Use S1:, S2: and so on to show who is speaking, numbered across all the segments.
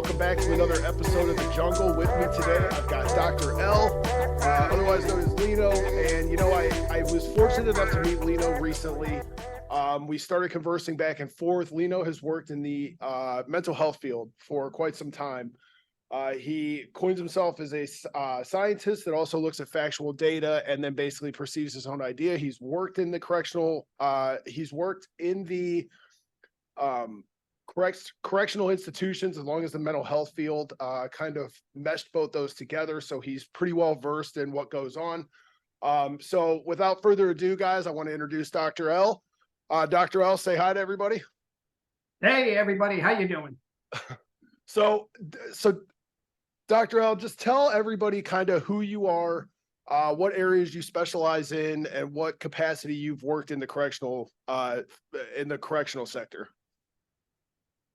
S1: welcome back to another episode of The Jungle. With me today, I've got Dr. L, otherwise known as Lino. And, you know, I was fortunate enough to meet Lino recently. We started conversing back and forth. Lino has worked in the mental health field for quite some time. He coins himself as a scientist that also looks at factual data and then basically perceives his own idea. He's worked in the correctional correctional institutions, as long as the mental health field kind of meshed both those together. So he's pretty well versed in what goes on. So without further ado, guys, I want to introduce Dr. L. Dr. L, say hi to everybody.
S2: Hey, everybody. How you doing?
S1: So Dr. L, just tell everybody kind of who you are, what areas you specialize in, and what capacity you've worked in the correctional sector.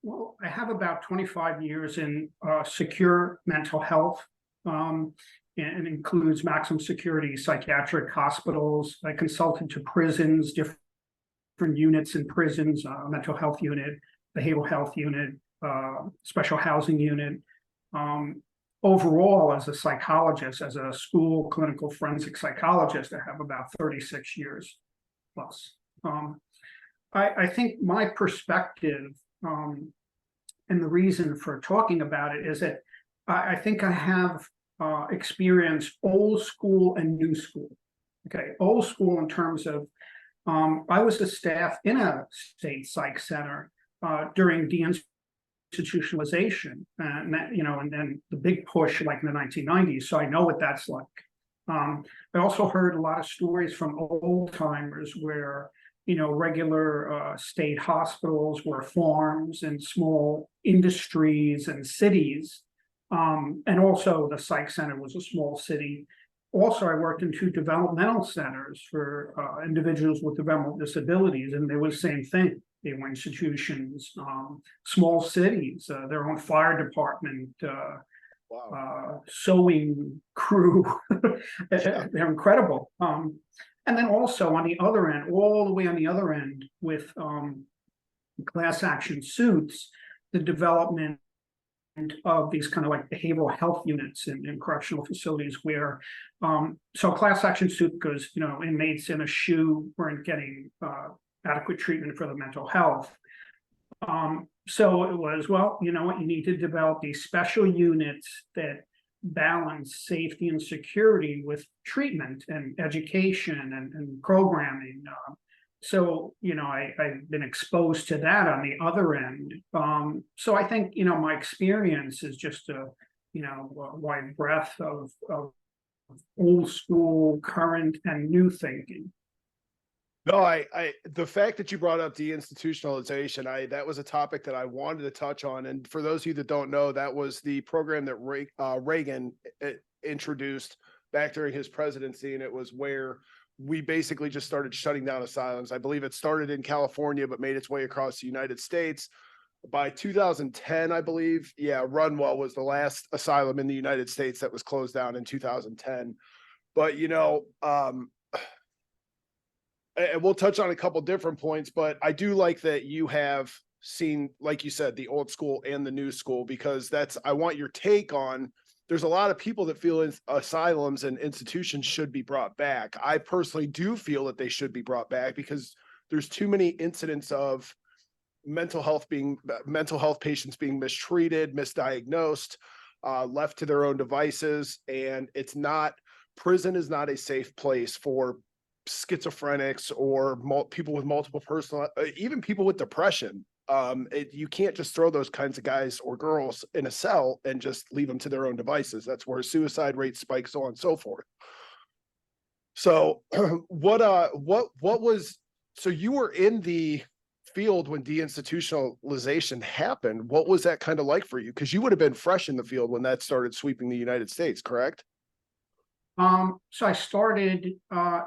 S2: Well, I have about 25 years in secure mental health, and it includes maximum security psychiatric hospitals. I consulted to prisons, different units in prisons, mental health unit, behavioral health unit, special housing unit. Overall, as a psychologist, as a school clinical forensic psychologist, I have about 36 years plus. I think my perspective, and the reason for talking about it is that I think I have experienced old school and new school. Okay, old school in terms of I was a staff in a state psych center during deinstitutionalization, and that, and then the big push like in the 1990s. So I know what that's like. I also heard a lot of stories from old timers where regular state hospitals were farms and small industries and cities. And also the psych center was a small city. Also, I worked in 2 developmental centers for individuals with developmental disabilities, and they were the same thing. They were institutions, small cities, their own fire department, sewing crew. They're incredible. And then also on the other end, all the way on the other end with class action suits, the development of these kind of like behavioral health units in correctional facilities where, so class action suit because, inmates in a SHU weren't getting adequate treatment for their mental health. So it was, well, you know what, you need to develop these special units that balance safety and security with treatment and education and programming. So, I've been exposed to that on the other end. So I think, my experience is just a wide breadth of old school, current, and new thinking.
S1: No, the fact that you brought up deinstitutionalization, that was a topic that I wanted to touch on. And for those of you that don't know, that was the program that Reagan introduced back during his presidency. And it was where we basically just started shutting down asylums. I believe it started in California, but made its way across the United States. By 2010, I believe, Runwell was the last asylum in the United States that was closed down in 2010. But, and we'll touch on a couple different points, but I do like that you have seen, like you said, the old school and the new school, because I want your take on, there's a lot of people that feel asylums and institutions should be brought back. I personally do feel that they should be brought back because there's too many incidents of mental health patients being mistreated, misdiagnosed, left to their own devices. And prison is not a safe place for schizophrenics or people with multiple even people with depression. You can't just throw those kinds of guys or girls in a cell and just leave them to their own devices. That's where suicide rate spikes, so on and so forth. So so you were in the field when deinstitutionalization happened. What was that kind of like for you? Because you would have been fresh in the field when that started sweeping the United States, correct?
S2: So I started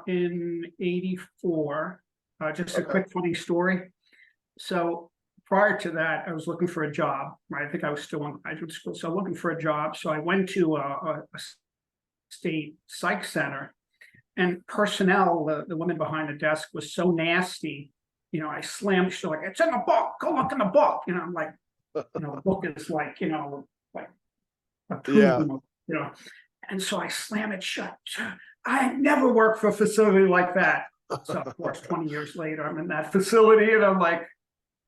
S2: in '84. Just a quick funny story. So prior to that, I was looking for a job, right? I think I was still in graduate school. So looking for a job. So I went to a state psych center, and personnel, the woman behind the desk, was so nasty. I slammed, she's like, "It's in the book, go look in the book." I'm like, The book is like, like a
S1: Yeah.
S2: tomb, and so I slam it shut. I never worked for a facility like that. So of course, 20 years later, I'm in that facility, and I'm like,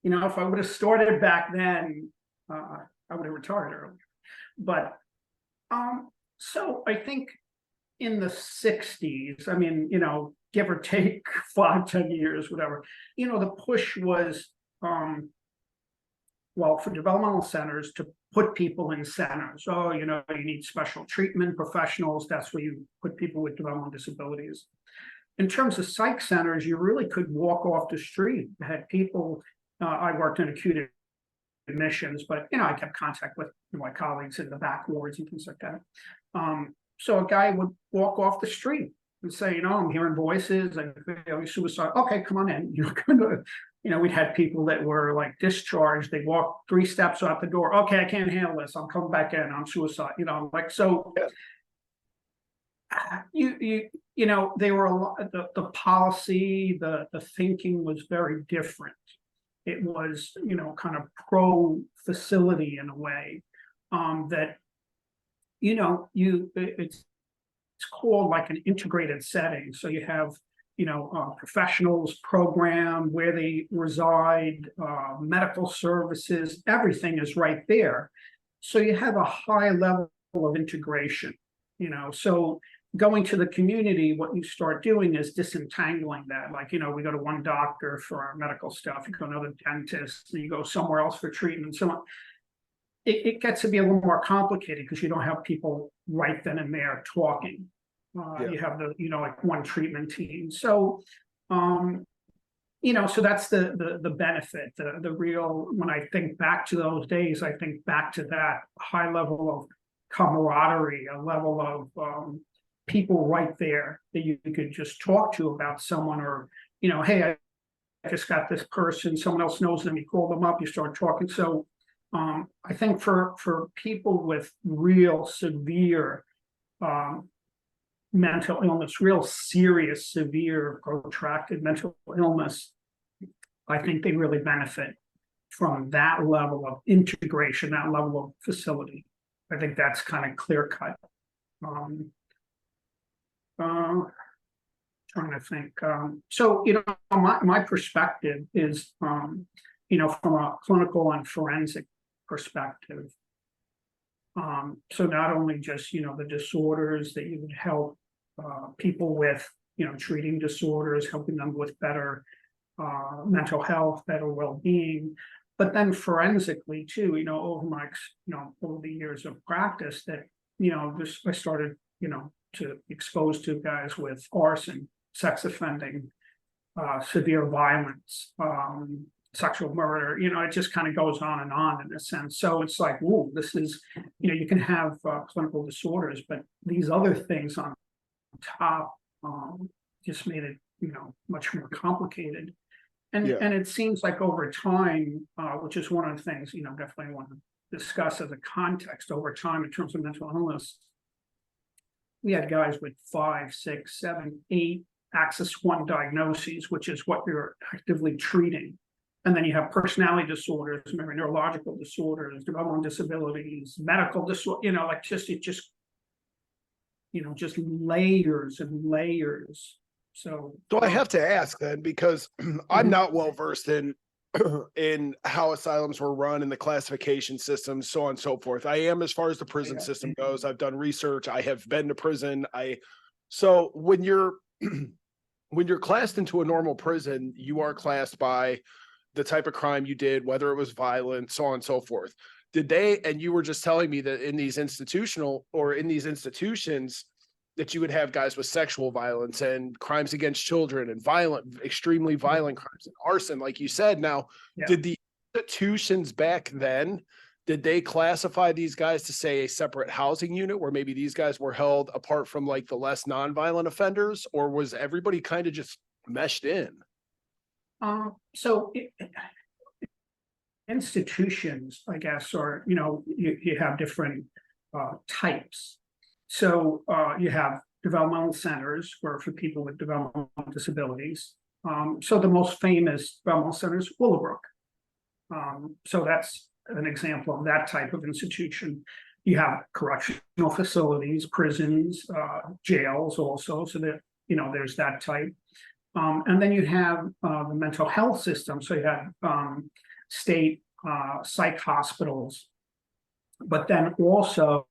S2: if I would have started back then, I would have retired earlier. But so I think in the 60s, I mean, give or take 5, 10 years, whatever, the push was, well, for developmental centers to put people in centers. Oh, you need special treatment professionals. That's where you put people with developmental disabilities. In terms of psych centers, you really could walk off the street. I had people, I worked in acute admissions, but I kept contact with my colleagues in the back wards and things like that. So a guy would walk off the street and say, I'm hearing voices, I feel suicide. Okay, come on in. We'd had people that were like discharged. They walked 3 steps out the door. Okay, I can't handle this. I'm coming back in. I'm suicide. So.
S1: Yeah.
S2: They were a lot. The policy, the thinking was very different. It was, kind of pro facility in a way, that, it's called like an integrated setting. So you have, professionals program where they reside, medical services, everything is right there. So you have a high level of integration, so going to the community, what you start doing is disentangling that. Like, we go to one doctor for our medical stuff, you go to another dentist, you go somewhere else for treatment. So it gets to be a little more complicated because you don't have people right then and there talking. You have like one treatment team. So, so that's the benefit, the real, when I think back to those days, I think back to that high level of camaraderie, a level of, people right there that you could just talk to about someone, or, hey, I just got this person, someone else knows them, you call them up, you start talking. So I think for people with real severe mental illness, real serious, severe, protracted mental illness, I think they really benefit from that level of integration, that level of facility. I think that's kind of clear cut. Trying to think. So, my perspective is, from a clinical and forensic perspective. So not only just, the disorders that you would help people with, treating disorders, helping them with better mental health, better well-being, but then forensically too, over my, over the years of practice that, I started, to expose to guys with arson, sex offending, severe violence, sexual murder, it just kind of goes on in a sense. So it's like, whoa, this is, you can have clinical disorders, but these other things on top just made it, much more complicated. And it seems like over time, which is one of the things, definitely want to discuss as a context over time in terms of mental illness. We had guys with 5, 6, 7, 8 axis 1 diagnoses, which is what you're actively treating. And then you have personality disorders, maybe neurological disorders, developmental disabilities, medical disorder, like just layers and layers. So
S1: I have to ask then, because I'm not well versed in in how asylums were run and the classification systems, so on and so forth. I am as far as the prison system goes. I've done research. I have been to prison. So when you're when you're classed into a normal prison, you are classed by the type of crime you did, whether it was violent, so on and so forth. Did they, and you were just telling me that in these institutions that you would have guys with sexual violence and crimes against children and extremely violent crimes and arson, like you said. Now, did the institutions back then, did they classify these guys to say a separate housing unit where maybe these guys were held apart from like the less nonviolent offenders, or was everybody kind of just meshed in?
S2: So institutions, I guess, are, you have different types. So you have developmental centers for people with developmental disabilities. So the most famous developmental center is Willowbrook. So that's an example of that type of institution. You have correctional facilities, prisons, jails also, so that, there's that type. And then you have the mental health system, so you have state psych hospitals, but then also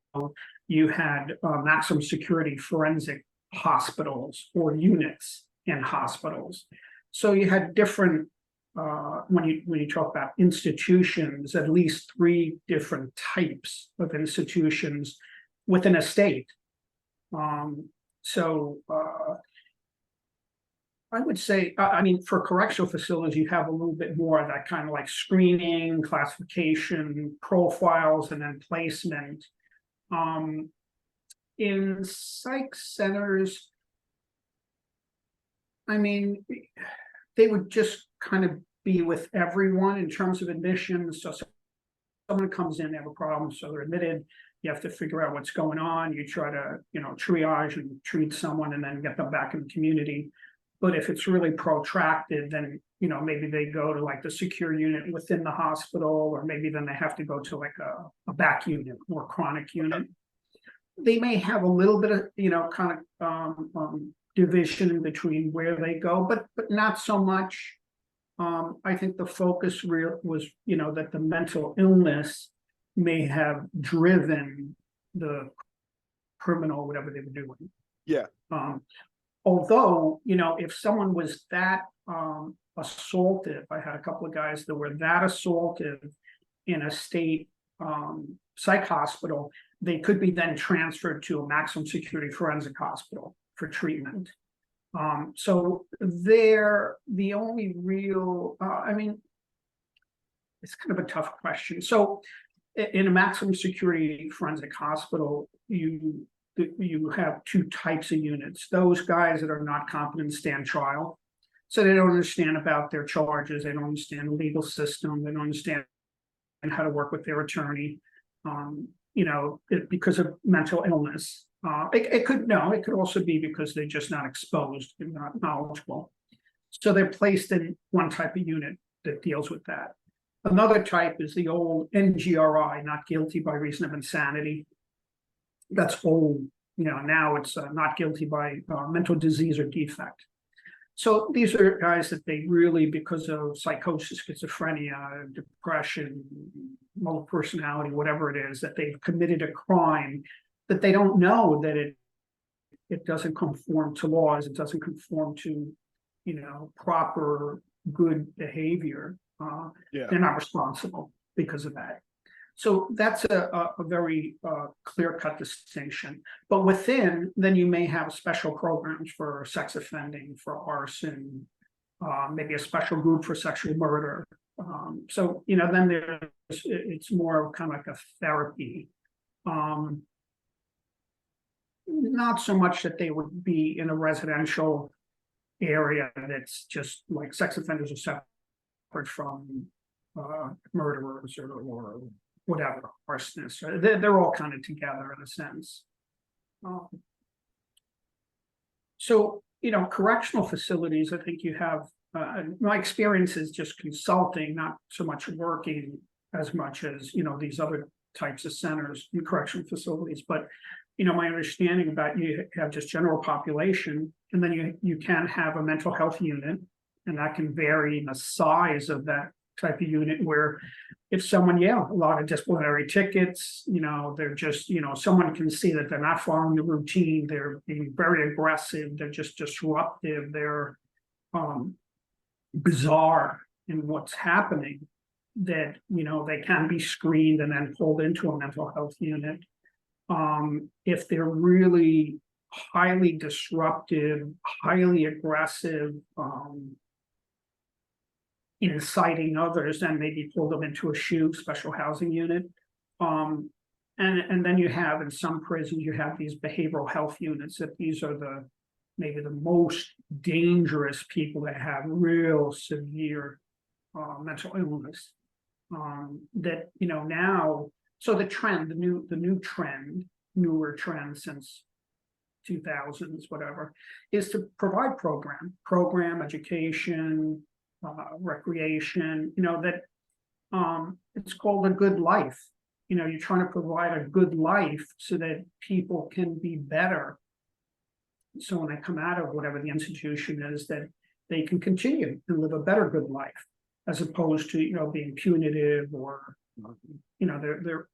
S2: you had maximum security forensic hospitals or units in hospitals. So you had different, when you talk about institutions, at least 3 different types of institutions within a state. I would say, I mean, for correctional facilities, you have a little bit more of that kind of like screening, classification, profiles, and then placement. In psych centers, I mean, they would just kind of be with everyone in terms of admissions. So someone comes in, they have a problem, so they're admitted. You have to figure out what's going on. You try to, triage and treat someone and then get them back in the community. But if it's really protracted, then, maybe they go to like the secure unit within the hospital, or maybe then they have to go to like a back unit or chronic unit. They may have a little bit of, kind of division between where they go, but not so much. I think the focus was, that the mental illness may have driven the criminal, whatever they were doing.
S1: Yeah.
S2: Although, if someone was that assaultive, I had a couple of guys that were that assaultive in a state psych hospital, they could be then transferred to a maximum security forensic hospital for treatment. So they're the only real, I mean, it's kind of a tough question. So in a maximum security forensic hospital, you have 2 types of units. Those guys that are not competent stand trial. So they don't understand about their charges. They don't understand the legal system. They don't understand how to work with their attorney, because of mental illness. It could also be because they're just not exposed and not knowledgeable. So they're placed in one type of unit that deals with that. Another type is the old NGRI, not guilty by reason of insanity. That's old, now it's not guilty by mental disease or defect. So these are guys that they really, because of psychosis, schizophrenia, depression, multiple personality, whatever it is, that they've committed a crime that they don't know that it doesn't conform to laws, it doesn't conform to, proper good behavior. They're not responsible because of that. So that's a very clear-cut distinction. But within, then you may have special programs for sex offending, for arson, maybe a special group for sexual murder. So, then it's more of kind of like a therapy. Not so much that they would be in a residential area that's just like sex offenders are separate from murderers or whatever, arsonists. They're all kind of together in a sense. So, correctional facilities, I think you have, my experience is just consulting, not so much working as much as, these other types of centers and correctional facilities. But, my understanding about you have just general population, and then you can have a mental health unit, and that can vary in the size of that type of unit, where if someone, a lot of disciplinary tickets, they're just, someone can see that they're not following the routine, they're being very aggressive, they're just disruptive, they're bizarre in what's happening, that, they can be screened and then pulled into a mental health unit. If they're really highly disruptive, highly aggressive, inciting others, then maybe pull them into a SHU, special housing unit. And then you have, in some prisons, you have these behavioral health units, that these are maybe the most dangerous people that have real severe mental illness. That, now, so the trend, newer trend since 2000s, whatever, is to provide program education, recreation, that it's called a good life. You know, you're trying to provide a good life so that people can be better. So when they come out of whatever the institution is, that they can continue and live a better good life, as opposed to, you know, being punitive or, you know, they're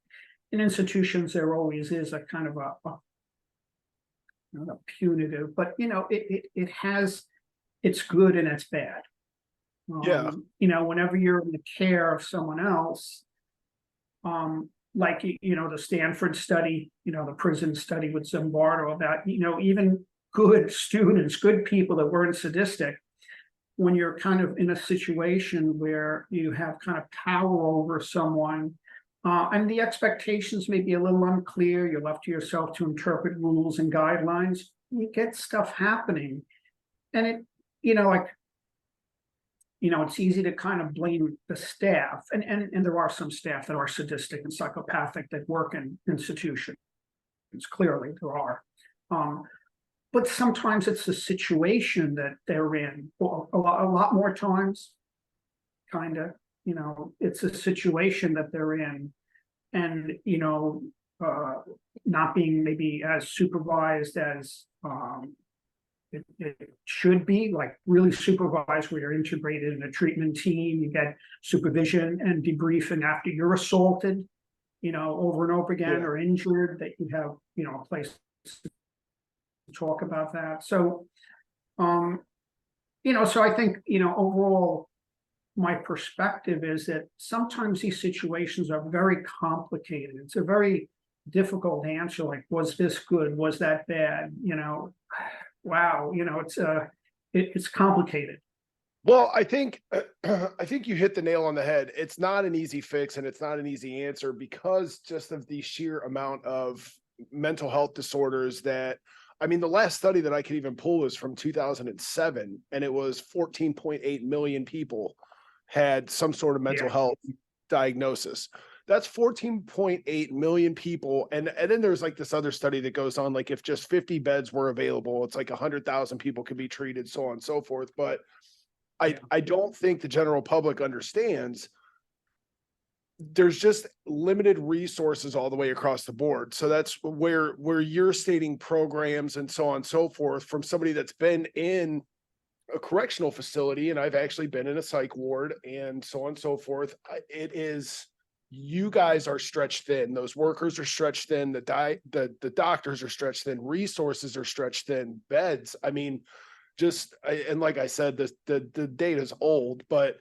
S2: in institutions, there always is a kind of not a punitive, but you know, it has its good and its bad.
S1: Yeah.
S2: You know, whenever you're in the care of someone else, like you know, the Stanford study, you know, the prison study with Zimbardo about, you know, even good students, good people that weren't sadistic, when you're kind of in a situation where you have kind of power over someone, and the expectations may be a little unclear, you're left to yourself to interpret rules and guidelines, you get stuff happening. And it, you know, like, you know, it's easy to kind of blame the staff, and there are some staff that are sadistic and psychopathic that work in institutions. Clearly, there are. But sometimes it's the situation that they're in. Well, a lot more times, kind of, you know, it's a situation that they're in, and you know, not being maybe as supervised as it should be, like really supervised, where you're integrated in a treatment team, you get supervision and debriefing after you're assaulted, you know, over and over again,
S1: Yeah.
S2: or injured, that you have, you know, a place to talk about that. So, you know, so I think, you know, overall, my perspective is that sometimes these situations are very complicated. It's a very difficult answer, like, was this good? Was that bad? You know, wow, you know, it's complicated.
S1: Well, I think I think you hit the nail on the head. It's not an easy fix and it's not an easy answer because just of the sheer amount of mental health disorders that, I mean, the last study that I could even pull is from 2007, and it was 14.8 million people had some sort of mental
S2: Yeah.
S1: health diagnosis. That's 14.8 million people. And then there's like this other study that goes on, like if just 50 beds were available, it's like 100,000 people could be treated, so on and so forth. But I don't think the general public understands there's just limited resources all the way across the board. So that's where you're stating programs and so on and so forth from somebody that's been in a correctional facility, and I've actually been in a psych ward and so on and so forth. It is, you guys are stretched thin. Those workers are stretched thin. The doctors are stretched thin. Resources are stretched thin. Beds. I mean, and like I said, the data is old, but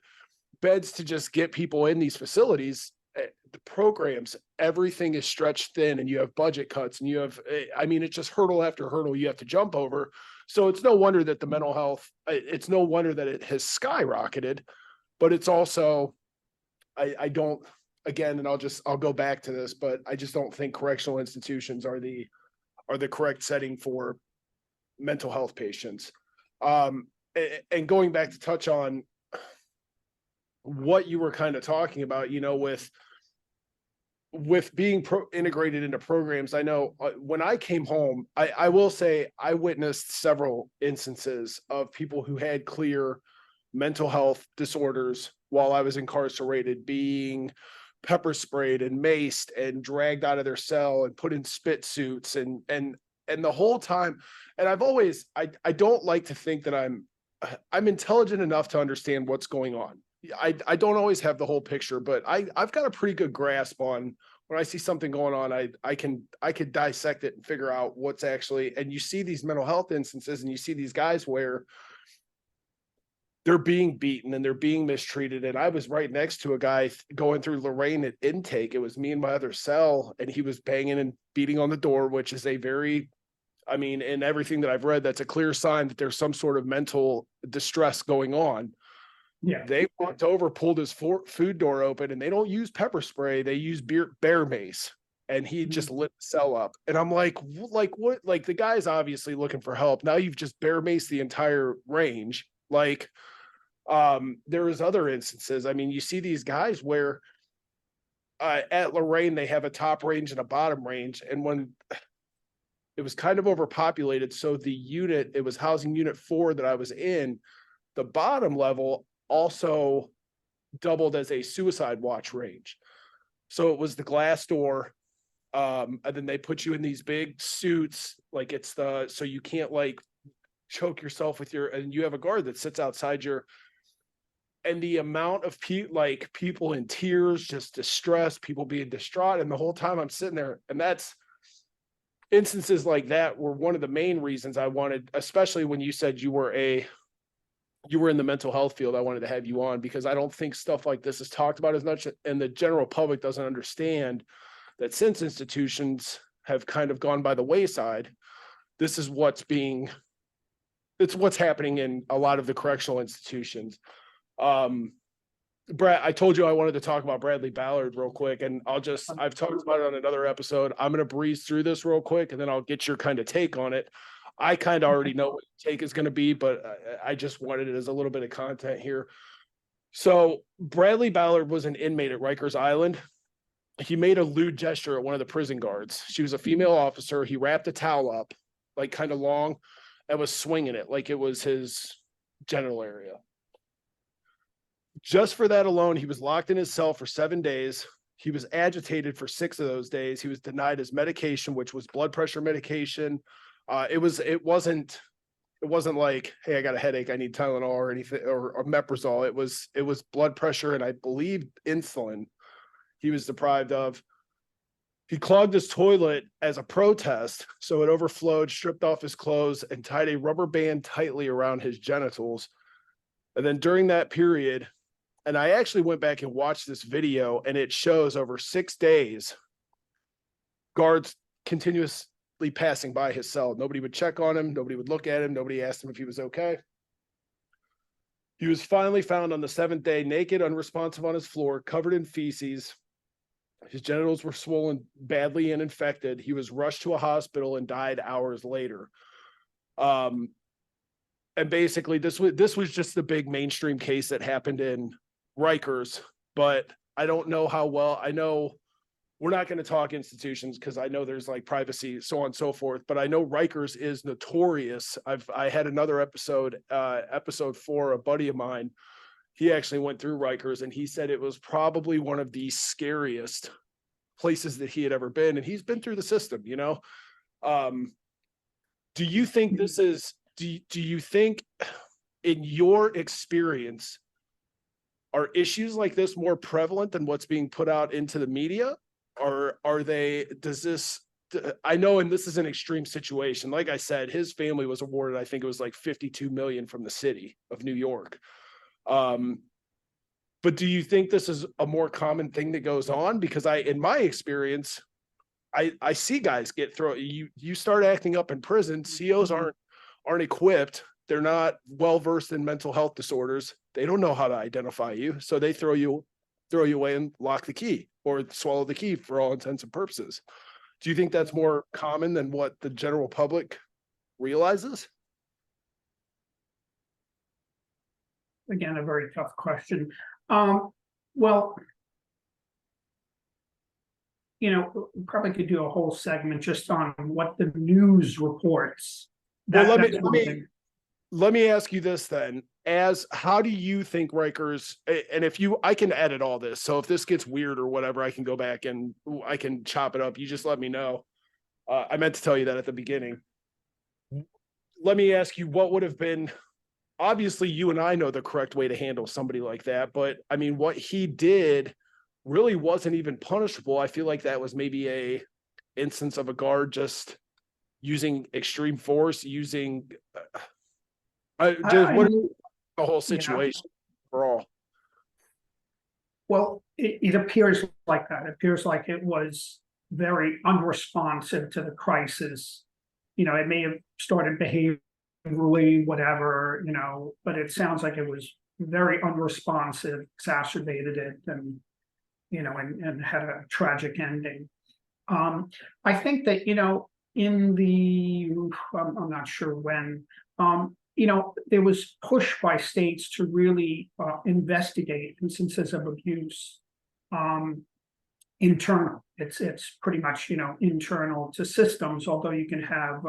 S1: beds to just get people in these facilities, the programs, everything is stretched thin, and you have budget cuts, and you have, I mean, it's just hurdle after hurdle you have to jump over. So it's no wonder that the mental health, it's no wonder that it has skyrocketed, but it's also, I don't, again, and I'll go back to this, but I just don't think correctional institutions are the correct setting for mental health patients. And going back to touch on what you were kind of talking about, you know, with being integrated into programs. I know when I came home, I will say I witnessed several instances of people who had clear mental health disorders while I was incarcerated being pepper sprayed and maced and dragged out of their cell and put in spit suits and the whole time. And I've always, I don't like to think that I'm intelligent enough to understand what's going on. I don't always have the whole picture, but I've got a pretty good grasp on when I see something going on. I could dissect it and figure out what's actually, and you see these mental health instances and you see these guys where they're being beaten and they're being mistreated. And I was right next to a guy going through Lorraine at intake. It was me and my other cell, and he was banging and beating on the door, which is a very, I mean, in everything that I've read, that's a clear sign that there's some sort of mental distress going on.
S2: Yeah.
S1: They walked over, pulled his food door open, and they don't use pepper spray. They use bear mace, and he just lit the cell up. And I'm like what? Like the guy's obviously looking for help. Now you've just bear maced the entire range. Like, there is other instances. I mean, you see these guys where at Lorraine, they have a top range and a bottom range. And when it was kind of overpopulated, so the unit, it was housing unit 4 that I was in, the bottom level also doubled as a suicide watch range. So it was the glass door. And then they put you in these big suits, like it's so you can't like choke yourself with and you have a guard that sits outside and the amount of people in tears, just distressed, people being distraught. And the whole time I'm sitting there, and that's instances like that were one of the main reasons I wanted, especially when you said you were in the mental health field, I wanted to have you on, because I don't think stuff like this is talked about as much, and the general public doesn't understand that since institutions have kind of gone by the wayside, this is what's happening in a lot of the correctional institutions. Brad, I told you I wanted to talk about Bradley Ballard real quick, and I've talked about it on another episode. I'm going to breeze through this real quick, and then I'll get your kind of take on it. I kind of already know what your take is going to be, but I just wanted it as a little bit of content here. So Bradley Ballard was an inmate at Rikers Island. He made a lewd gesture at one of the prison guards. She was a female officer. He wrapped a towel up, like kind of long, and was swinging it like it was his genital area. Just for that alone, he was locked in his cell for 7 days. He was agitated for 6 of those days. He was denied his medication, which was blood pressure medication. It wasn't like, hey, I got a headache, I need Tylenol or anything, or Meprazole. It was blood pressure, and I believe insulin he was deprived of. He clogged his toilet as a protest, so it overflowed, stripped off his clothes, and tied a rubber band tightly around his genitals. And then during that period, and I actually went back and watched this video, and it shows over 6 days, guards continuously passing by his cell. Nobody would check on him. Nobody would look at him. Nobody asked him if he was okay. He was finally found on the 7th day, naked, unresponsive on his floor, covered in feces. His genitals were swollen badly and infected. He was rushed to a hospital and died hours later. And basically, this was just the big mainstream case that happened in Rikers, but I don't know how well. I know we're not going to talk institutions because I know there's like privacy, so on and so forth, but I know Rikers is notorious. I had another episode 4, a buddy of mine, he actually went through Rikers, and he said it was probably one of the scariest places that he had ever been. And he's been through the system, you know? Do you think this is, do you think in your experience, are issues like this more prevalent than what's being put out into the media? Or are they, I know, and this is an extreme situation. Like I said, his family was awarded, I think it was like 52 million from the city of New York. But do you think this is a more common thing that goes on? Because in my experience, I see guys get thrown. You start acting up in prison. COs aren't equipped. They're not well versed in mental health disorders. They don't know how to identify you, so they throw you away and lock the key or swallow the key for all intents and purposes. Do you think that's more common than what the general public realizes?
S2: Again, a very tough question. Well, you know, we probably could do a whole segment just on what the news reports.
S1: Well, let me ask you this then. How do you think Rikers, and I can edit all this, so if this gets weird or whatever, I can go back and I can chop it up. You just let me know. I meant to tell you that at the beginning. Let me ask you, what would have been, obviously you and I know the correct way to handle somebody like that, but I mean, what he did really wasn't even punishable. I feel like that was maybe a instance of a guard just using extreme force, using the whole situation overall.
S2: Well, it appears like that. It appears like it was very unresponsive to the crisis. You know, it may have started behaviorally, whatever, you know, but it sounds like it was very unresponsive, exacerbated it, and, you know, and had a tragic ending. I think that, you know, in the, I'm not sure when, you know, there was push by states to really investigate instances of abuse. Internal, it's pretty much, you know, internal to systems, although you can have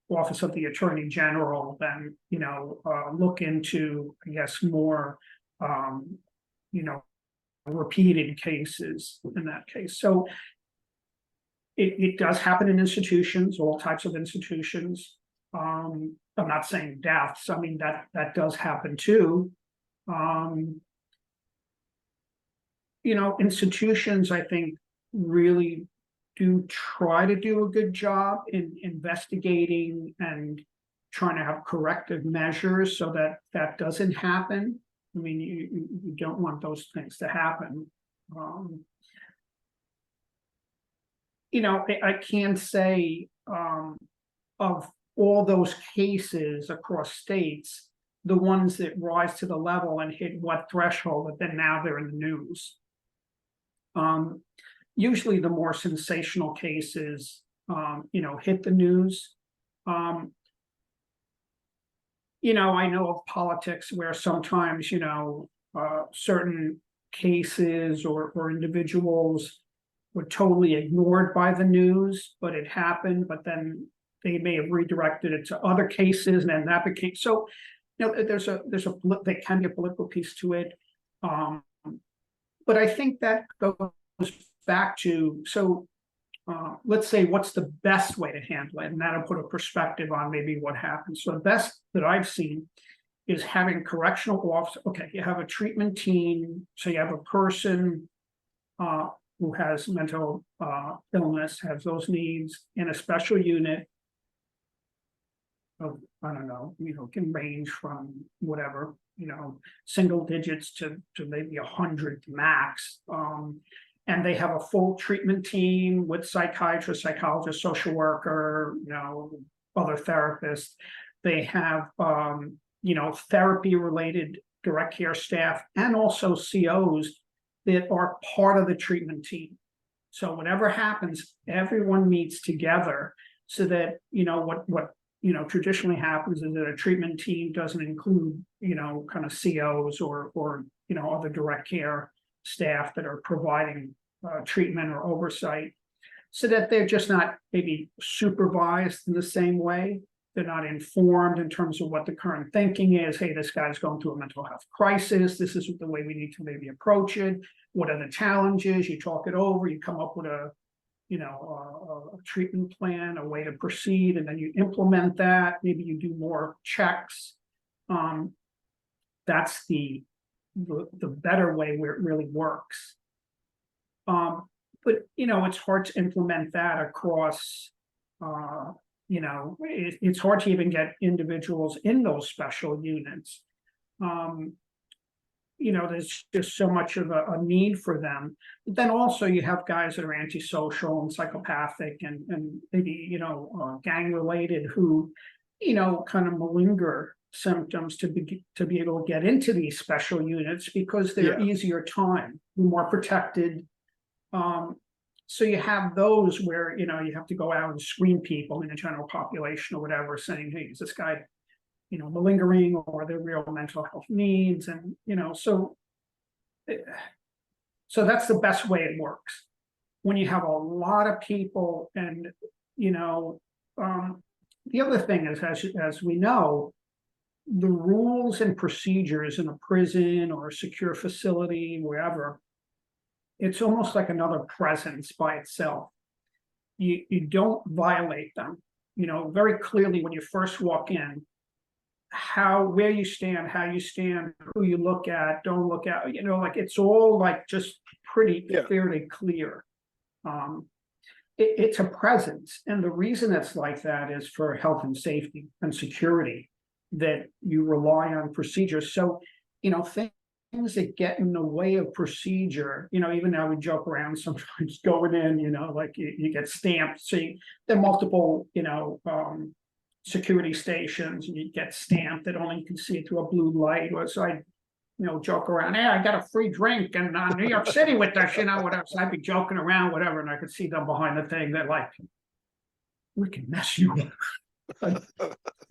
S2: Office of the Attorney General then, you know, look into, I guess, more, you repeated cases in that case. So it does happen in institutions, all types of institutions. I'm not saying deaths. I mean, that does happen too. Institutions, I think, really do try to do a good job in investigating and trying to have corrective measures so that that doesn't happen. I mean, you don't want those things to happen. I can't say of all those cases across states, the ones that rise to the level and hit what threshold, but then now they're in the news. Usually the more sensational cases, hit the news. I know of politics where sometimes, certain cases or individuals were totally ignored by the news, but it happened, but then they may have redirected it to other cases, and then that became so. There can be a political piece to it, but I think that goes back to let's say what's the best way to handle it, and that'll put a perspective on maybe what happens. So the best that I've seen is having correctional officers. Okay, you have a treatment team, so you have a person who has mental illness, has those needs, in a special unit of, I don't know, can range from whatever, single digits to maybe 100 max. And they have a full treatment team with psychiatrists, psychologists, social worker, other therapists. They have, therapy related direct care staff and also COs that are part of the treatment team. So whatever happens, everyone meets together so that, what traditionally happens is that a treatment team doesn't include, kind of COs or other direct care staff that are providing treatment or oversight, so that they're just not maybe supervised in the same way. They're not informed in terms of what the current thinking is. Hey, this guy's going through a mental health crisis. This is the way we need to maybe approach it. What are the challenges? You talk it over, you come up with a treatment plan, a way to proceed, and then you implement that. Maybe you do more checks. That's the better way where it really works. But it's hard to implement that across. It's hard to even get individuals in those special units. There's just so much of a need for them. But then also you have guys that are antisocial and psychopathic and maybe, gang related who, kind of malinger symptoms to be able to get into these special units because they're easier time, more protected. So you have those where, you have to go out and screen people in the general population or whatever, saying, hey, is this guy malingering, or their real mental health needs, and so that's the best way it works. When you have a lot of people, and the other thing is, as we know, the rules and procedures in a prison or a secure facility, wherever, it's almost like another presence by itself. You don't violate them, very clearly when you first walk in. Where you stand, how you stand, who you look at, don't look at, it's all like just pretty fairly clear. It's a presence, and the reason it's like that is for health and safety and security, that you rely on procedures. So things that get in the way of procedure, even now we joke around sometimes going in, like you get stamped. So there are multiple security stations, and you get stamped that only you can see it through a blue light. Or so I joke around, hey, I got a free drink in New York City with this, whatever. So I'd be joking around, whatever, and I could see them behind the thing that, like, we can mess you up. But,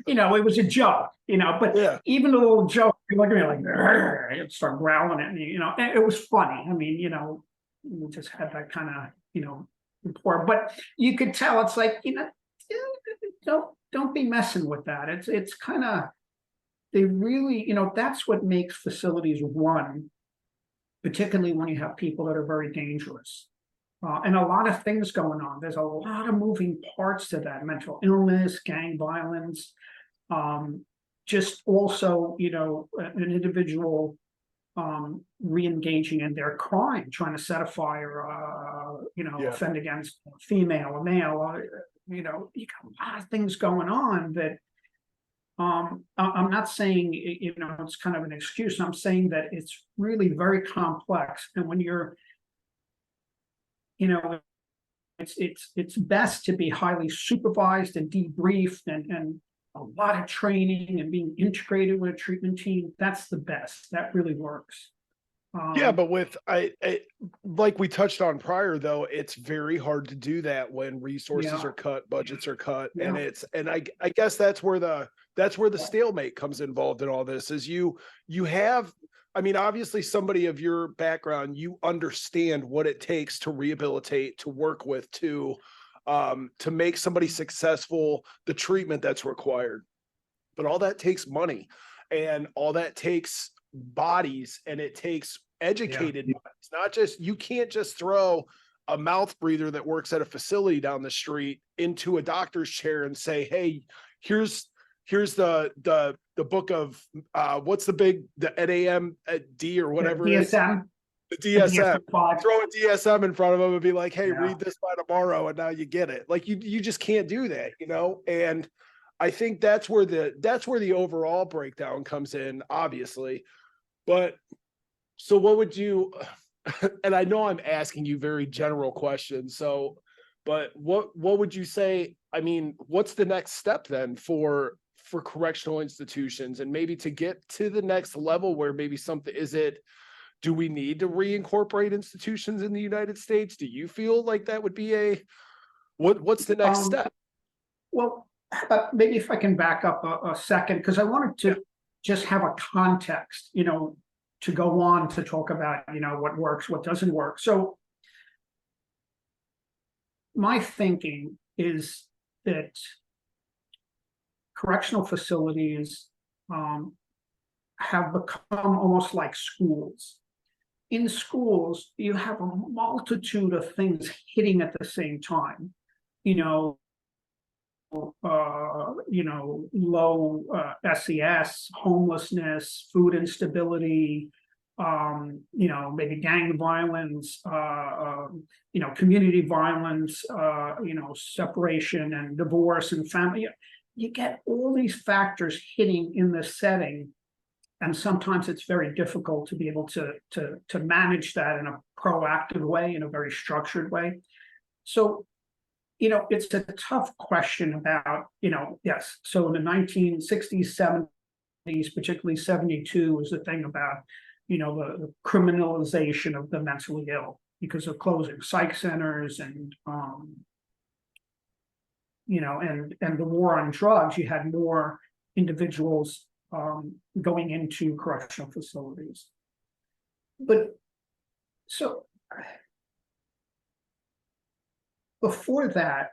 S2: it was a joke, but even a little joke, you look at me like, you'd start growling at me, and it was funny. I mean, we just had that kind of, rapport, but you could tell it's like, don't be messing with that. It's kind of, they really, that's what makes facilities run particularly when you have people that are very dangerous. And a lot of things going on. There's a lot of moving parts to that: mental illness, gang violence, just also, an individual re-engaging in their crime, trying to set a fire,
S1: Yeah.
S2: offend against a female or male. You got a lot of things going on that I'm not saying, it's kind of an excuse. I'm saying that it's really very complex. And when you're, it's best to be highly supervised and debriefed and a lot of training and being integrated with a treatment team. That's the best. That really works.
S1: Yeah, but with like we touched on prior, though, it's very hard to do that when resources
S2: Yeah.
S1: are cut, budgets are cut,
S2: Yeah.
S1: and I guess that's where the stalemate comes involved in all this. Is you have, I mean, obviously somebody of your background, you understand what it takes to rehabilitate, to work with, to make somebody successful, the treatment that's required, but all that takes money, and all that takes bodies, and it takes educated bodies. Not just, you can't just throw a mouth breather that works at a facility down the street into a doctor's chair and say, hey, here's the book of what's the NAMD or whatever it is,
S2: DSM,
S1: the DSM.
S2: DSM-5.
S1: Throw a DSM in front of them and be like, hey,
S2: Yeah.
S1: read this by tomorrow, and now you get it. Like, you just can't do that, and I think that's where the overall breakdown comes in, obviously. But so what would you, and I know I'm asking you very general questions, so, but what would you say? I mean, what's the next step then for correctional institutions, and maybe to get to the next level where maybe something, do we need to reincorporate institutions in the United States? Do you feel like that would be what's the next step?
S2: Well, maybe if I can back up a second, because I wanted to just have a context, to go on to talk about, what works, what doesn't work. So my thinking is that correctional facilities have become almost like schools. In schools, you have a multitude of things hitting at the same time. Low SES, homelessness, food instability, maybe gang violence, community violence, separation and divorce and family. You get all these factors hitting in this setting, and sometimes it's very difficult to be able to manage that in a proactive way, in a very structured way. So it's a tough question about, yes. So in the 1960s, 70s, particularly 72, was the thing about, the criminalization of the mentally ill because of closing psych centers and, and the war on drugs. You had more individuals going into correctional facilities. But so before that,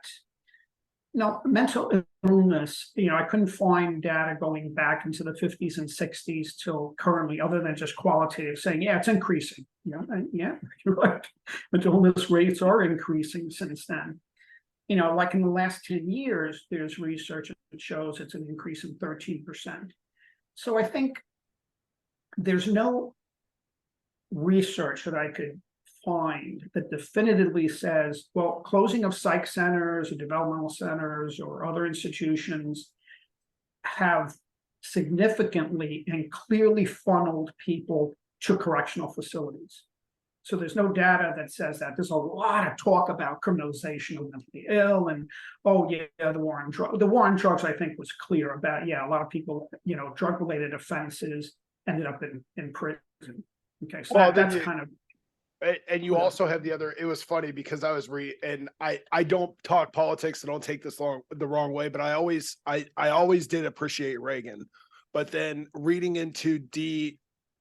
S2: mental illness, I couldn't find data going back into the 50s and 60s till currently, other than just qualitative saying, yeah, it's increasing. Yeah, you're right. Mental illness rates are increasing since then. Like in the last 10 years, there's research that shows it's an increase in 13%. So I think there's no research that I could find that definitively says, well, closing of psych centers or developmental centers or other institutions have significantly and clearly funneled people to correctional facilities. So there's no data that says that. There's a lot of talk about criminalization of mentally ill and, oh yeah, the war on drugs. The war on drugs, I think, was clear about, a lot of people, drug-related offenses ended up in prison. Okay, so that's kind of.
S1: And you also have the other, it was funny because I was and I don't talk politics, and don't take this the wrong way, but I always did appreciate Reagan. But then reading into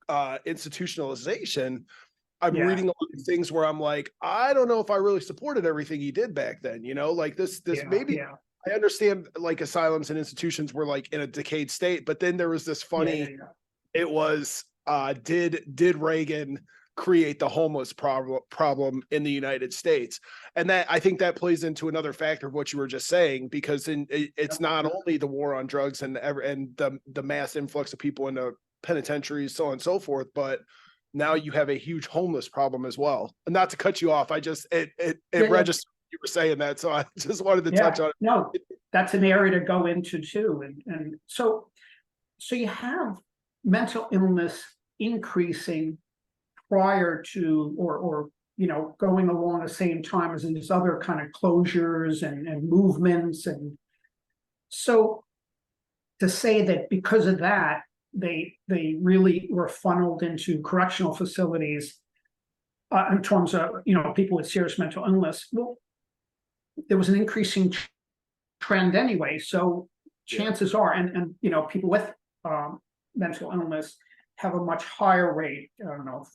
S1: institutionalization, I'm reading a lot of things where I'm like, I don't know if I really supported everything he did back then, like this maybe. I understand like asylums and institutions were like in a decayed state, but then there was this funny, it was, did Reagan create the homeless problem in the United States. And that, I think that plays into another factor of what you were just saying, because it's not only the war on drugs and the mass influx of people into penitentiaries, so on and so forth, but now you have a huge homeless problem as well. And not to cut you off, I just it registered you were saying that, so I just wanted to touch on it.
S2: No, that's an area to go into too, and so you have mental illness increasing prior to, or going along the same time as these other kind of closures and movements, and so to say that because of that they really were funneled into correctional facilities in terms of people with serious mental illness. Well, there was an increasing trend anyway, so chances are, and people with mental illness have a much higher rate. I don't know if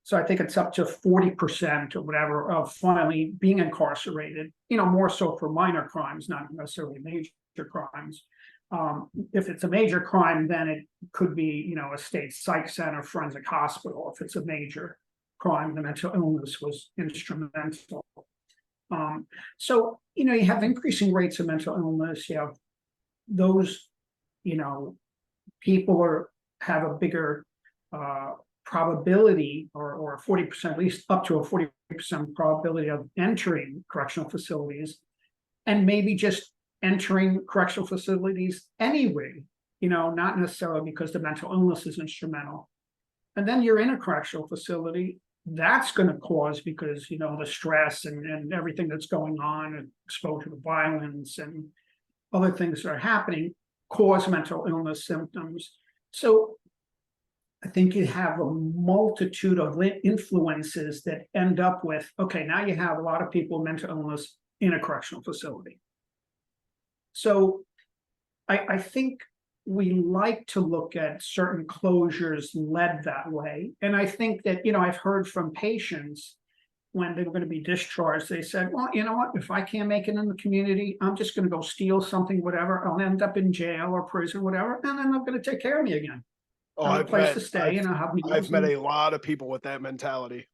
S2: so I think it's up to 40% or whatever of finally being incarcerated, more so for minor crimes, not necessarily major crimes. If it's a major crime, then it could be, a state psych center, forensic hospital. If it's a major crime, the mental illness was instrumental. So, you have increasing rates of mental illness. You have those, people have a bigger probability, or 40%, at least up to a 40% probability of entering correctional facilities, and maybe just entering correctional facilities anyway, not necessarily because the mental illness is instrumental. And then you're in a correctional facility, that's going to cause, because the stress and everything that's going on, and exposure to violence and other things that are happening, cause mental illness symptoms. So I think you have a multitude of influences that end up with, okay, now you have a lot of people with mental illness in a correctional facility. So I think we like to look at certain closures led that way. And I think that, I've heard from patients when they were going to be discharged, they said, well, you know what, if I can't make it in the community, I'm just going to go steal something, whatever. I'll end up in jail or prison, whatever, and then they're going to take care of me again.
S1: Oh,
S2: I'll have a place to stay, and I'll have meals.
S1: I've met a lot of people with that mentality.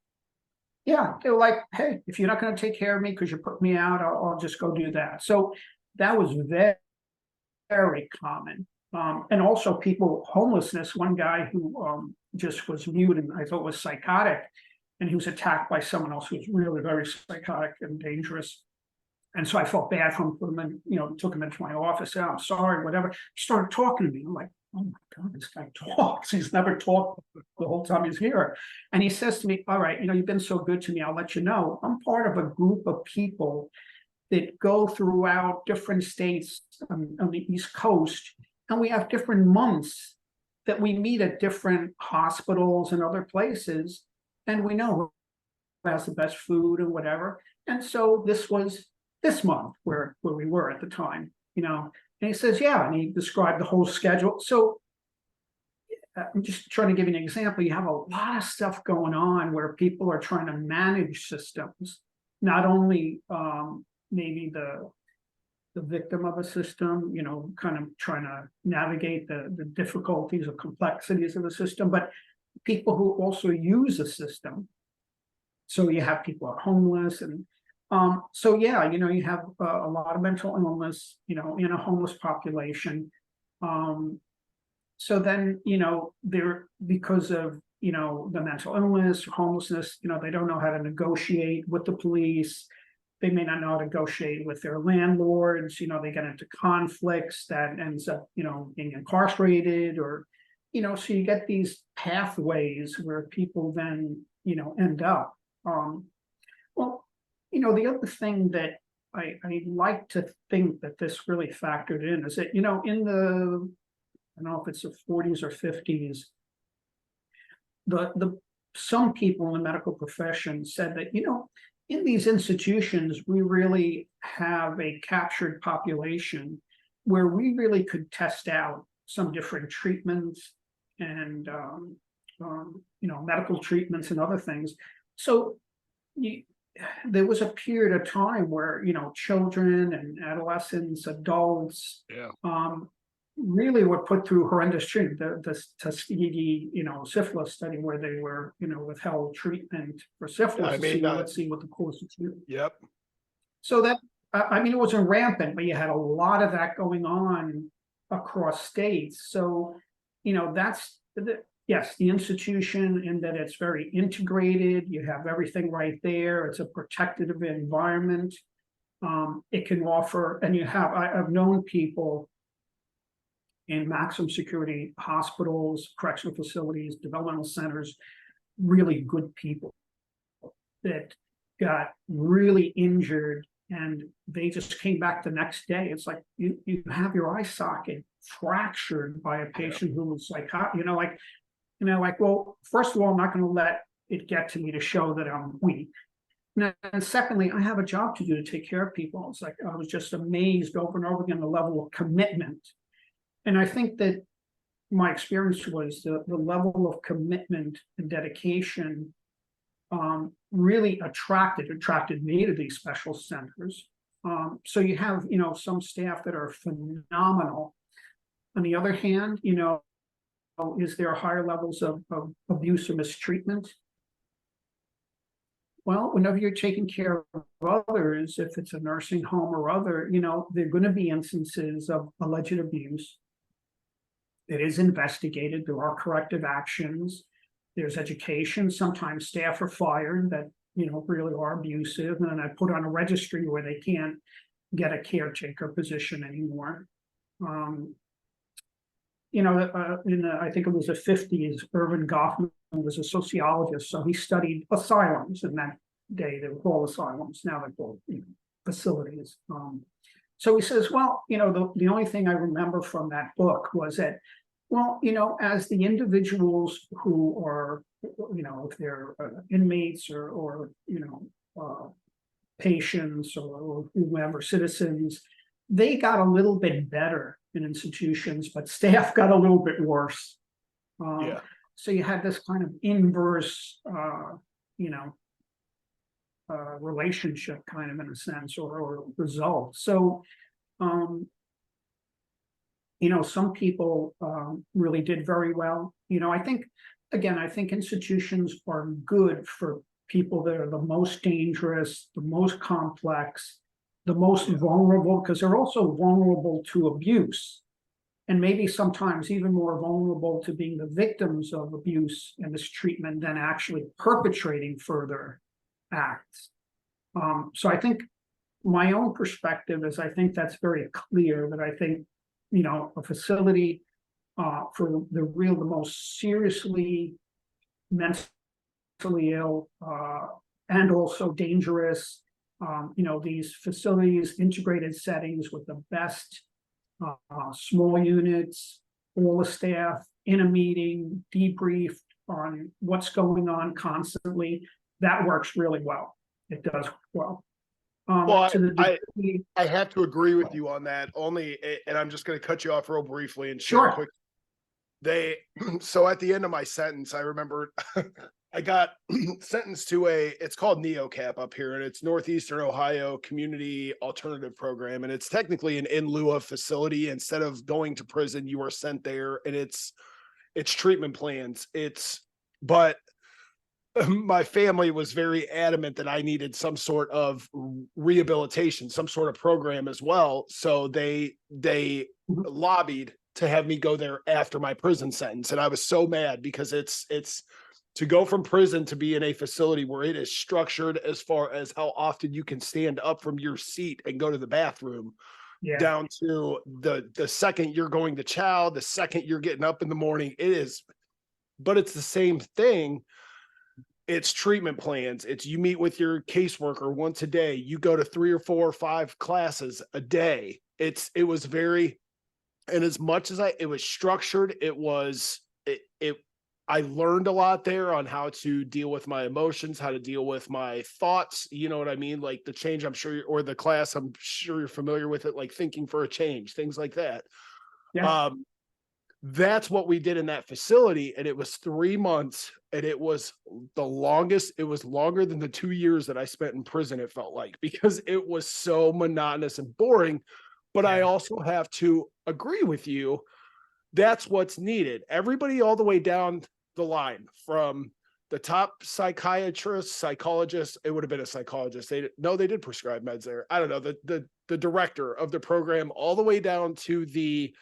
S2: Yeah, they're like, hey, if you're not going to take care of me because you put me out, I'll just go do that. So that was very, very common. And also homelessness. One guy who just was viewed and I thought was psychotic, and he was attacked by someone else who was really very psychotic and dangerous. And so I felt bad for him, put him in, took him into my office, said, I'm sorry, whatever. He started talking to me. I'm like, oh my God, this guy talks. He's never talked the whole time he's here. And he says to me, all right, you've been so good to me. I'll let you know, I'm part of a group of people that go throughout different states on the East Coast. And we have different months that we meet at different hospitals and other places. And we know who has the best food and whatever. And so this was this month where we were at the time, and he says, yeah, and he described the whole schedule. So I'm just trying to give you an example. You have a lot of stuff going on where people are trying to manage systems, not only maybe the victim of a system, kind of trying to navigate the difficulties or complexities of the system, but people who also use a system. So you have people who are homeless, and so yeah, you have a lot of mental illness, in a homeless population. So then, they're, because of, the mental illness, homelessness, they don't know how to negotiate with the police. They may not know how to negotiate with their landlords. They get into conflicts that ends up, being incarcerated, or, so you get these pathways where people then, end up. Well, the other thing that I like to think that this really factored in is that, in the, I don't know if it's the 40s or 50s, some people in the medical profession said that, in these institutions, we really have a captured population where we really could test out some different treatments and, medical treatments and other things. So there was a period of time where, children and adolescents, adults, really were put through horrendous treatment. The Tuskegee, syphilis study where they were, withheld treatment for syphilis
S1: I
S2: to see,
S1: mean,
S2: let's see what the course is.
S1: yep.
S2: So that, I mean, it wasn't rampant, but you had a lot of that going on across states. So, that's yes, the institution in that it's very integrated. You have everything right there. It's a protective environment. It can offer, and I've known people in maximum security hospitals, correctional facilities, developmental centers, really good people that got really injured and they just came back the next day. It's like you have your eye socket fractured by a patient who was like, well, first of all, I'm not going to let it get to me to show that I'm weak. And secondly, I have a job to do to take care of people. It's like I was just amazed over and over again the level of commitment. And I think that my experience was the level of commitment and dedication really attracted me to these special centers. So you have, some staff that are phenomenal. On the other hand, is there higher levels of abuse or mistreatment? Well, whenever you're taking care of others, if it's a nursing home or other, there are going to be instances of alleged abuse. It is investigated. There are corrective actions. There's education. Sometimes staff are fired that, really are abusive. And then I put on a registry where they can't get a caretaker position anymore. I think it was the 50s, Irvin Goffman was a sociologist. So he studied asylums in that day. They were called asylums. Now they're called facilities. So he says, well, the only thing I remember from that book was that, well, as the individuals who are, if they're inmates or patients or whomever, citizens, they got a little bit better in institutions, but staff got a little bit worse. So you had this kind of inverse, relationship kind of in a sense or result. So, some people really did very well. I think institutions are good for people that are the most dangerous, the most complex, the most vulnerable, because they're also vulnerable to abuse. And maybe sometimes even more vulnerable to being the victims of abuse and mistreatment than actually perpetrating further acts. So I think my own perspective is I think that's very clear that I think, a facility for the most seriously mentally ill and also dangerous, these facilities, integrated settings with the best small units, all the staff in a meeting, debriefed on what's going on constantly. That works really well. It does well.
S1: Well, I have to agree with you on that only, and I'm just going to cut you off real briefly and share a quick. So at the end of my sentence, I remember I got sentenced to it's called NeoCap up here, and it's Northeastern Ohio Community Alternative Program. And it's technically an in lieu of facility. Instead of going to prison, you are sent there, and it's treatment plans. But my family was very adamant that I needed some sort of rehabilitation, some sort of program as well. So they lobbied to have me go there after my prison sentence. And I was so mad because it's to go from prison to be in a facility where it is structured as far as how often you can stand up from your seat and go to the bathroom, down to the second you're going to chow, the second you're getting up in the morning. But it's the same thing. It's treatment plans. It's you meet with your caseworker once a day. You go to 3 or 4 or 5 classes a day. It was very, and as much as it was structured, I learned a lot there on how to deal with my emotions, how to deal with my thoughts. You know what I mean? Like the change, I'm sure, or the class, I'm sure you're familiar with it, like thinking for a change, things like that.
S2: Yeah.
S1: That's what we did in that facility. And it was 3 months, and it was the longest. It was longer than the 2 years that I spent in prison, it felt like, because it was so monotonous and boring. But I
S2: Yeah.
S1: also have to agree with you. That's what's needed. Everybody all the way down the line, from the top psychiatrist, psychologist, it would have been a psychologist. They did prescribe meds there. I don't know, the director of the program, all the way down to the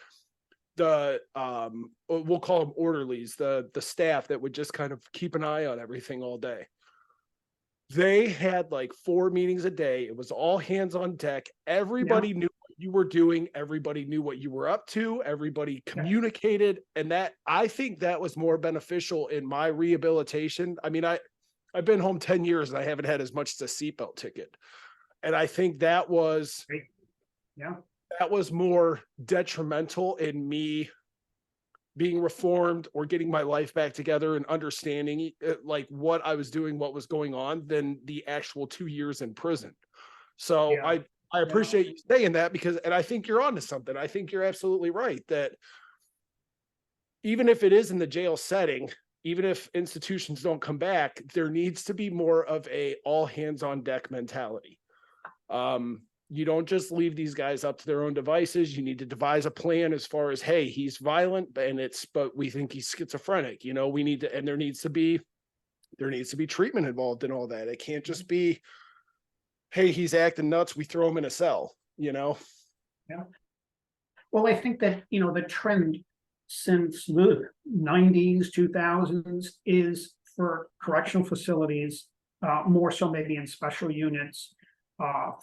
S1: we'll call them orderlies, the staff that would just kind of keep an eye on everything all day. They had like 4 meetings a day. It was all hands on deck. Everybody knew what you were doing. Everybody knew what you were up to. Everybody communicated. And that, I think that was more beneficial in my rehabilitation. I mean, I've been home 10 years and I haven't had as much as a seatbelt ticket. And I think that was, that was more detrimental in me being reformed or getting my life back together and understanding like what I was doing, what was going on, than the actual 2 years in prison. So I appreciate you saying that, because, and I think you're onto something. I think you're absolutely right that even if it is in the jail setting, even if institutions don't come back, there needs to be more of a all hands on deck mentality. You don't just leave these guys up to their own devices. You need to devise a plan as far as, hey, he's violent, but we think he's schizophrenic. You know, we need to, and there needs to be treatment involved in all that. It can't just be, hey, he's acting nuts, we throw him in a cell, you know?
S2: Yeah. Well, I think that, the trend since the 90s, 2000s is for correctional facilities, more so maybe in special units,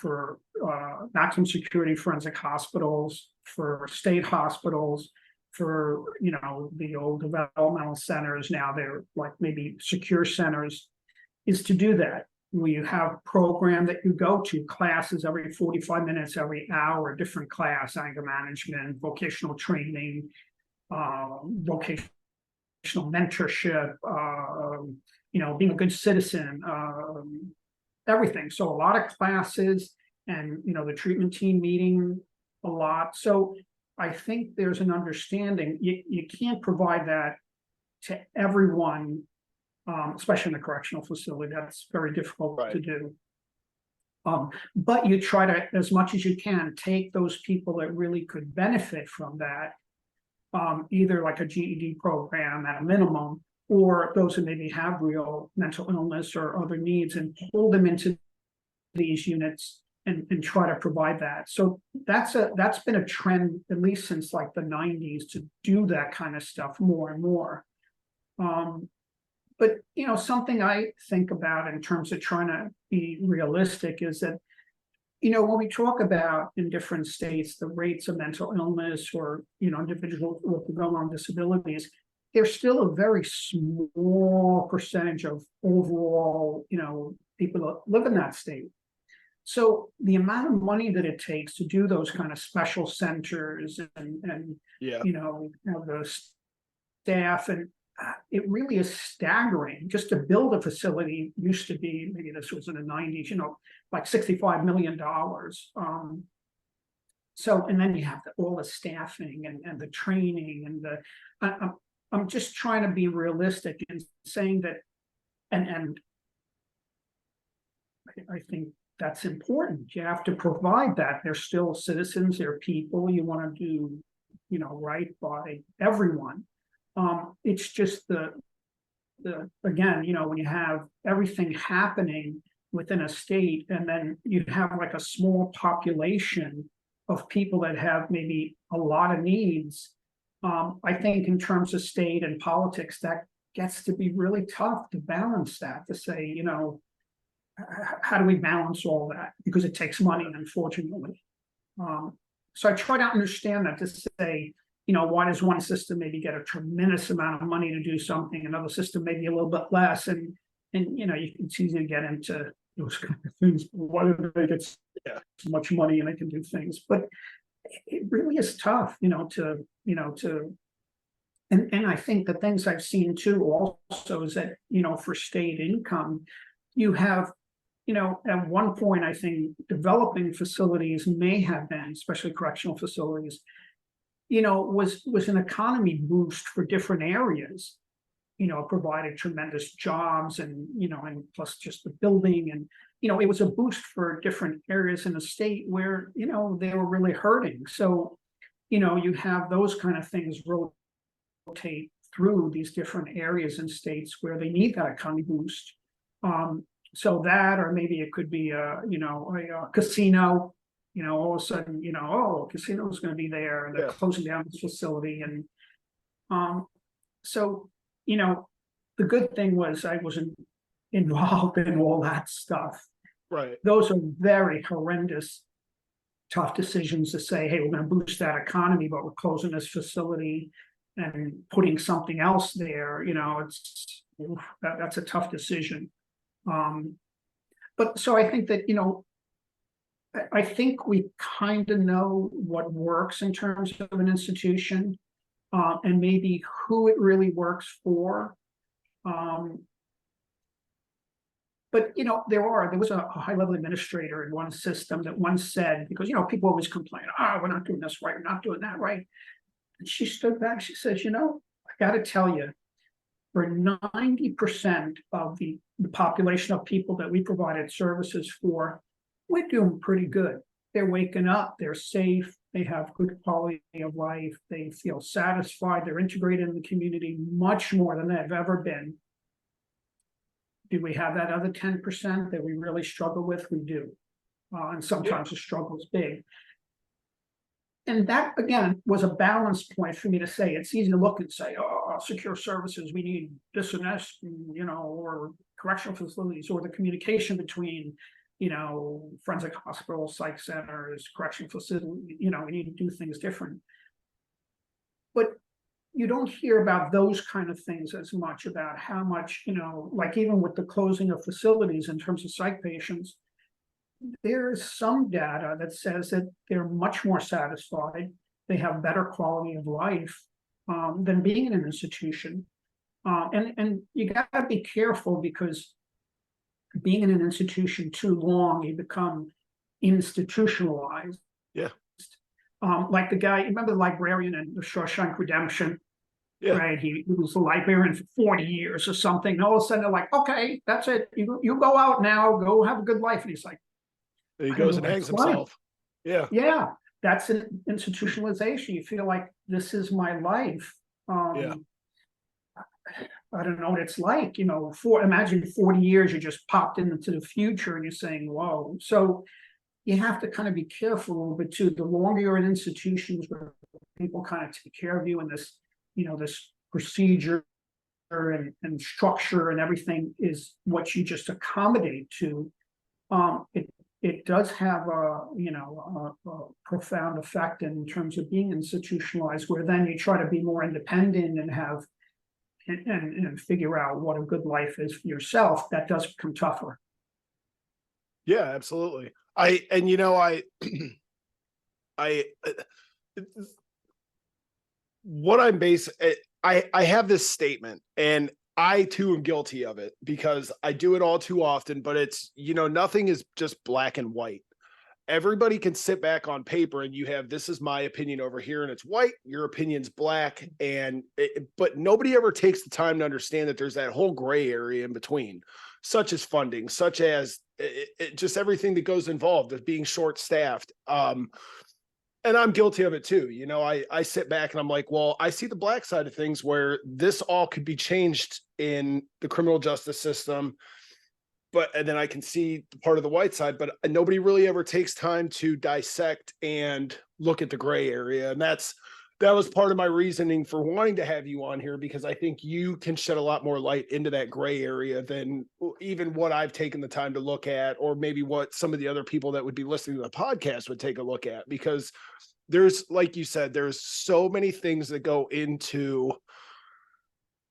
S2: for maximum security forensic hospitals, for state hospitals, for, the old developmental centers, now they're like maybe secure centers, is to do that. We have a program that you go to, classes every 45 minutes, every hour, different class, anger management, vocational training, vocational mentorship, being a good citizen, everything. So a lot of classes, and the treatment team meeting a lot. So I think there's an understanding. You can't provide that to everyone, especially in a correctional facility. That's very difficult to do. But you try to, as much as you can, take those people that really could benefit from that, either like a GED program at a minimum, or those who maybe have real mental illness or other needs, and pull them into these units and try to provide that. So that's been a trend, at least since like the 90s, to do that kind of stuff more and more. But something I think about in terms of trying to be realistic is that, when we talk about in different states the rates of mental illness, or individuals with going disabilities, there's still a very small percentage of overall, people that live in that state. So the amount of money that it takes to do those kind of special centers and the staff, and it really is staggering. Just to build a facility used to be, maybe this was in the 90s, like $65 million. So, and then you have all the staffing and the training and I'm just trying to be realistic in saying that, and I think that's important. You have to provide that. They're still citizens, they're people. You want to do, right by everyone. It's just the again, when you have everything happening within a state, and then you have like a small population of people that have maybe a lot of needs. I think in terms of state and politics, that gets to be really tough to balance that, to say, how do we balance all that? Because it takes money, unfortunately. So I try to understand that, to say, why does one system maybe get a tremendous amount of money to do something, another system maybe a little bit less, and it's easy to get into those kind of things. Why do they get so much money and they can do things? But it really is tough, and I think the things I've seen too also is that, for state income, you have, at one point, I think developing facilities may have been, especially correctional facilities, was an economy boost for different areas, provided tremendous jobs, and, and plus just the building, and, it was a boost for different areas in the state where, they were really hurting. So, you have those kind of things rotate through these different areas and states where they need that kind of boost. So that, or maybe it could be a casino, all of a sudden, oh, casino is going to be there and they're
S1: Yeah.
S2: closing down this facility. And so, the good thing was I wasn't involved in all that stuff.
S1: Right.
S2: Those are very horrendous, tough decisions to say, hey, we're going to boost that economy, but we're closing this facility and putting something else there. That's a tough decision. But so I think that, I think we kind of know what works in terms of an institution, and maybe who it really works for. But there was a high level administrator in one system that once said, because people always complain, we're not doing this right, we're not doing that right. And she stood back, she says, I got to tell you, for 90% of the population of people that we provided services for, we're doing pretty good. They're waking up, they're safe, they have good quality of life, they feel satisfied, they're integrated in the community much more than they've ever been. Do we have that other 10% that we really struggle with? We do. And sometimes the struggle is big. And that, again, was a balance point for me to say, it's easy to look and say, oh, secure services, we need this and this, or correctional facilities, or the communication between, forensic hospitals, psych centers, correctional facilities, we need to do things different. But you don't hear about those kind of things as much, about how much, like even with the closing of facilities in terms of psych patients, there is some data that says that they're much more satisfied, they have better quality of life than being in an institution. And you got to be careful, because being in an institution too long, you become institutionalized.
S1: Yeah.
S2: Like the guy, remember the librarian in The Shawshank Redemption?
S1: Yeah.
S2: Right, he was a librarian for 40 years or something. And all of a sudden they're like, okay, that's it. You go out now, go have a good life. And he's like,
S1: He goes and hangs himself. Yeah.
S2: Yeah, that's an institutionalization. You feel like this is my life.
S1: Yeah.
S2: I don't know what it's like, imagine 40 years, you just popped into the future and you're saying, whoa. So you have to kind of be careful a little bit too. The longer you're in institutions where people kind of take care of you, and this, this procedure and structure and everything is what you just accommodate to, it does have a profound effect in terms of being institutionalized, where then you try to be more independent and have and figure out what a good life is for yourself. That does become tougher.
S1: Yeah, absolutely. What I'm I have this statement, and I too am guilty of it, because I do it all too often, but it's, nothing is just black and white. Everybody can sit back on paper and you have, this is my opinion over here, and it's white, your opinion's black. But nobody ever takes the time to understand that there's that whole gray area in between, such as funding, such as just everything that goes involved with being short staffed. And I'm guilty of it too. I sit back and I'm like, well, I see the black side of things, where this all could be changed in the criminal justice system. And then I can see the part of the white side, but nobody really ever takes time to dissect and look at the gray area. And that was part of my reasoning for wanting to have you on here, because I think you can shed a lot more light into that gray area than even what I've taken the time to look at, or maybe what some of the other people that would be listening to the podcast would take a look at. Because there's, like you said, there's so many things that go into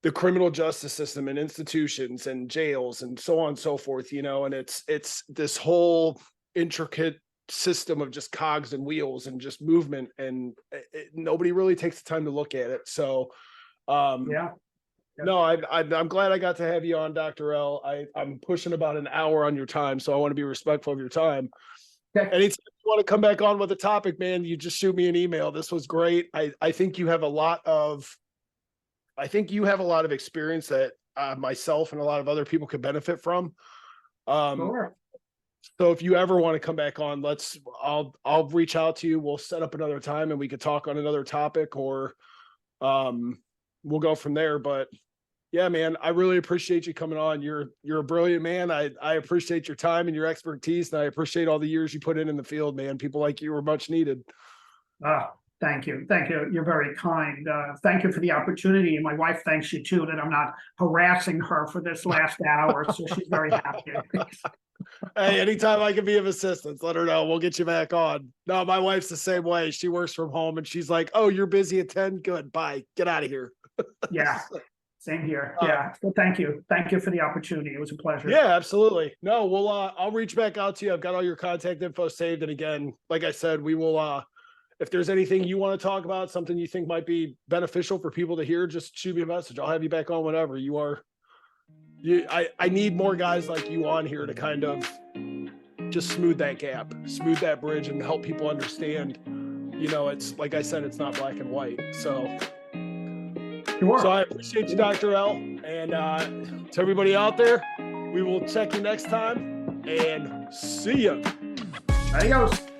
S1: the criminal justice system and institutions and jails and so on and so forth, and it's this whole intricate system of just cogs and wheels and just movement, and nobody really takes the time to look at it. So
S2: Yeah.
S1: no, I'm glad I got to have you on, Dr. L. I'm pushing about an hour on your time, so I want to be respectful of your time.
S2: Okay.
S1: Anytime you want to come back on with a topic, man, you just shoot me an email. This was great. I think you have a lot of experience that myself and a lot of other people could benefit from.
S2: Sure.
S1: So if you ever want to come back on, I'll reach out to you. We'll set up another time and we could talk on another topic, or we'll go from there. But yeah, man, I really appreciate you coming on. You're a brilliant man. I appreciate your time and your expertise, and I appreciate all the years you put in the field, man. People like you are much needed.
S2: Thank you. Thank you. You're very kind. Thank you for the opportunity. My wife thanks you too, that I'm not harassing her for this last hour. So she's very happy.
S1: Hey, anytime I can be of assistance, let her know. We'll get you back on. No, my wife's the same way. She works from home and she's like, "Oh, you're busy at 10. Good. Bye. Get out of here."
S2: Yeah. Same here. Yeah. Well, thank you. Thank you for the opportunity. It was a pleasure.
S1: Yeah, absolutely. No, I'll reach back out to you. I've got all your contact info saved. And again, like I said, we will, if there's anything you want to talk about, something you think might be beneficial for people to hear, just shoot me a message. I'll have you back on whenever. I need more guys like you on here to kind of just smooth that gap, smooth that bridge, and help people understand, it's like I said, it's not black and white. So I appreciate you, Dr. L. And to everybody out there, we will check you next time, and see ya.
S2: Adios.